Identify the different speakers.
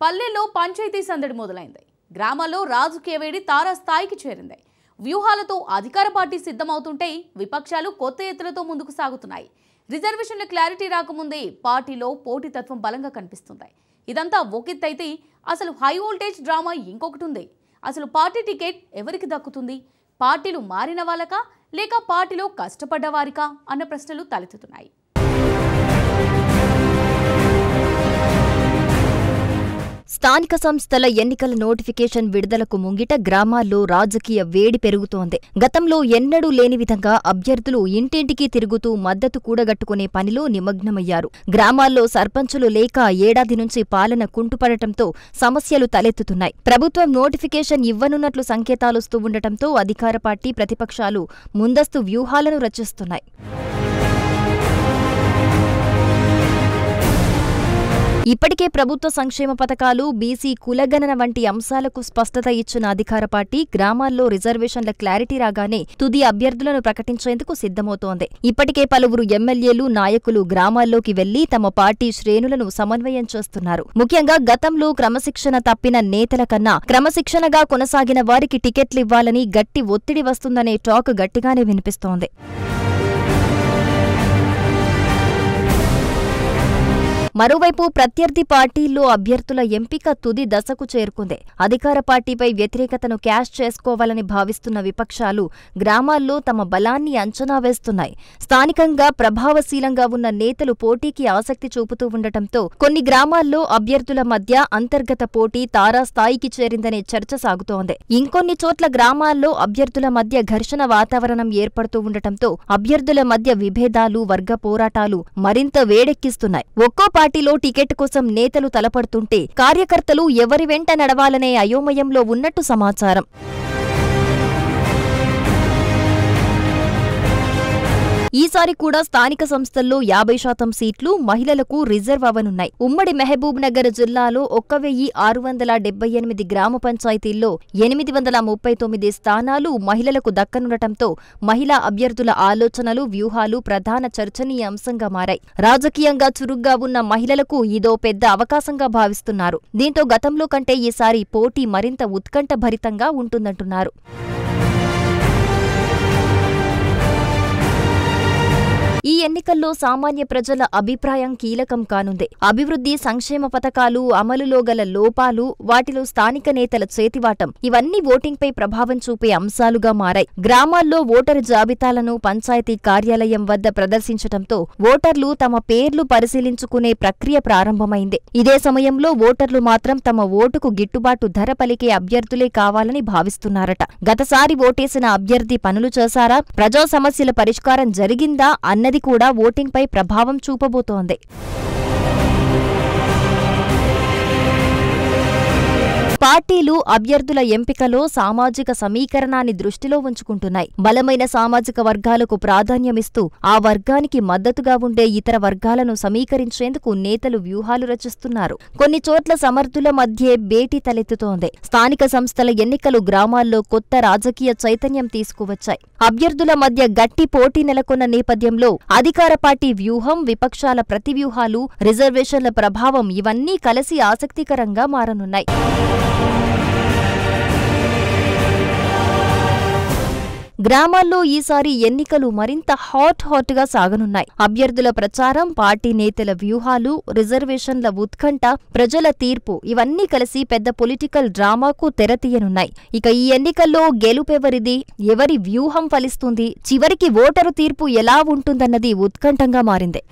Speaker 1: పల్లెల్లో పంచాయతీ సందడి మొదలైంది. గ్రామాల్లో రాజకీయ వేడి తారాస్థాయికి చేరింది. వ్యూహాలతో అధికార పార్టీ సిద్ధమవుతుంటే విపక్షాలు కొత్త ఎత్తులతో ముందుకు సాగుతున్నాయి. రిజర్వేషన్ల క్లారిటీ రాకముందే పార్టీలో పోటీతత్వం బలంగా కనిపిస్తుంది. ఇదంతా ఒకెత్తైతే అసలు హై వోల్టేజ్ డ్రామా ఇంకొకటి ఉంది. అసలు పార్టీ టికెట్ ఎవరికి దక్కుతుంది? పార్టీలు మారిన వాళ్ళకా లేక పార్టీలో కష్టపడ్డ వారికా అన్న ప్రశ్నలు తలెత్తుతున్నాయి.
Speaker 2: స్థానిక సంస్థల ఎన్నికల నోటిఫికేషన్ విడుదలకు ముంగిట గ్రామాల్లో రాజకీయ వేడి పెరుగుతోంది. గతంలో ఎన్నడూ లేని విధంగా అభ్యర్థులు ఇంటింటికి తిరుగుతూ మద్దతు కూడగట్టుకునే పనిలో నిమగ్నమయ్యారు. గ్రామాల్లో సర్పంచులు లేక ఏడాది నుంచి పాలన కుంటుపడటంతో సమస్యలు తలెత్తుతున్నాయి. ప్రభుత్వం నోటిఫికేషన్ ఇవ్వనున్నట్లు సంకేతాలొస్తూ ఉండటంతో అధికార పార్టీ ప్రతిపక్షాలు ముందస్తు వ్యూహాలను రచిస్తున్నాయి. ఇప్పటికే ప్రభుత్వ సంక్షేమ పథకాలు, బీసీ కులగణన వంటి అంశాలకు స్పష్టత ఇచ్చిన అధికార పార్టీ గ్రామాల్లో రిజర్వేషన్ల క్లారిటీ రాగానే తుది అభ్యర్థులను ప్రకటించేందుకు సిద్ధమవుతోంది. ఇప్పటికే పలువురు ఎమ్మెల్యేలు, నాయకులు గ్రామాల్లోకి వెళ్లి తమ పార్టీ శ్రేణులను సమన్వయం చేస్తున్నారు. ముఖ్యంగా గతంలో క్రమశిక్షణ తప్పిన నేతల కన్నా క్రమశిక్షణగా కొనసాగిన వారికి టికెట్లివ్వాలని గట్టి ఒత్తిడి వస్తుందనే టాక్ గట్టిగానే వినిపిస్తోంది. మరోవైపు ప్రత్యర్థి పార్టీల్లో అభ్యర్థుల ఎంపిక తుది దశకు చేరుకుంది. అధికార పార్టీపై వ్యతిరేకతను క్యాష్ చేసుకోవాలని భావిస్తున్న విపక్షాలు గ్రామాల్లో తమ బలాన్ని అంచనా వేస్తున్నాయి. స్థానికంగా ప్రభావశీలంగా ఉన్న నేతలు పోటీకి ఆసక్తి చూపుతూ ఉండటంతో కొన్ని గ్రామాల్లో అభ్యర్థుల మధ్య అంతర్గత పోటీ తారాస్థాయికి చేరిందనే చర్చ సాగుతోంది. ఇంకొన్ని చోట్ల గ్రామాల్లో అభ్యర్థుల మధ్య ఘర్షణ వాతావరణం ఏర్పడుతూ ఉండటంతో అభ్యర్థుల మధ్య విభేదాలు, వర్గ పోరాటాలు మరింత వేడెక్కిస్తున్నాయి. ఒక్కో పార్టీలో టికెట్ కోసం నేతలు తలపడుతుంటే కార్యకర్తలు ఎవరి వెంట నడవాలనే అయోమయంలో ఉన్నట్టు సమాచారం. ఈసారి కూడా స్థానిక సంస్థల్లో 50% సీట్లు మహిళలకు రిజర్వ్ అవనున్నాయి. ఉమ్మడి మహబూబ్ నగర్ జిల్లాలో 1678 గ్రామ పంచాయతీల్లో 839 స్థానాలు మహిళలకు దక్కనుండటంతో మహిళా అభ్యర్థుల ఆలోచనలు, వ్యూహాలు ప్రధాన చర్చనీయాంశంగా మారాయి. రాజకీయంగా చురుగ్గా ఉన్న మహిళలకు ఇదో పెద్ద అవకాశంగా భావిస్తున్నారు. దీంతో గతంలో కంటే ఈసారి పోటీ మరింత ఉత్కంఠభరితంగా ఉంటుందంటున్నారు. ఈ ఎన్నికల్లో సామాన్య ప్రజల అభిప్రాయం కీలకం కానుంది. అభివృద్ధి, సంక్షేమ పథకాలు అమలులో గల లోపాలు, వాటిలో స్థానిక నేతల చేతివాటం ఇవన్నీ ఓటింగ్పై ప్రభావం చూపే అంశాలుగా మారాయి. గ్రామాల్లో ఓటరు జాబితాలను పంచాయతీ కార్యాలయం వద్ద ప్రదర్శించటంతో ఓటర్లు తమ పేర్లు పరిశీలించుకునే ప్రక్రియ ప్రారంభమైంది. ఇదే సమయంలో ఓటర్లు మాత్రం తమ ఓటుకు గిట్టుబాటు ధర పలికే అభ్యర్థులే కావాలని భావిస్తున్నారట. గతసారి ఓటేసిన అభ్యర్థి పనులు చేశారా, ప్రజా సమస్యల పరిష్కారం జరిగిందా అన్నది కూడా ఓటింగ్పై ప్రభావం చూపబోతోంది. పార్టీలు అభ్యర్థుల ఎంపికలో సామాజిక సమీకరణాన్ని దృష్టిలో ఉంచుకుంటున్నాయి. బలమైన సామాజిక వర్గాలకు ప్రాధాన్యమిస్తూ ఆ వర్గానికి మద్దతుగా ఉండే ఇతర వర్గాలను సమీకరించేందుకు నేతలు వ్యూహాలు రచిస్తున్నారు. కొన్ని చోట్ల సమర్థుల మధ్యే భేటీ తలెత్తుతోంది. స్థానిక సంస్థల ఎన్నికలు గ్రామాల్లో కొత్త రాజకీయ చైతన్యం తీసుకువచ్చాయి. అభ్యర్థుల మధ్య గట్టి పోటీ నెలకొన్న నేపథ్యంలో అధికార పార్టీ వ్యూహం, విపక్షాల ప్రతివ్యూహాలు, రిజర్వేషన్ల ప్రభావం ఇవన్నీ కలిసి ఆసక్తికరంగా మారనున్నాయి. గ్రామాల్లో ఈసారి ఎన్నికలు మరింత హాట్గా సాగనున్నాయి. అభ్యర్థుల ప్రచారం, పార్టీ నేతల వ్యూహాలు, రిజర్వేషన్ల ఉత్కంఠ, ప్రజల తీర్పు ఇవన్నీ కలిసి పెద్ద పొలిటికల్ డ్రామాకు తెరతీయనున్నాయి. ఇక ఈ ఎన్నికల్లో గెలుపెవరిది, ఎవరి వ్యూహం ఫలిస్తుంది, చివరికి ఓటరు తీర్పు ఎలా ఉంటుందన్నది ఉత్కంఠంగా మారింది.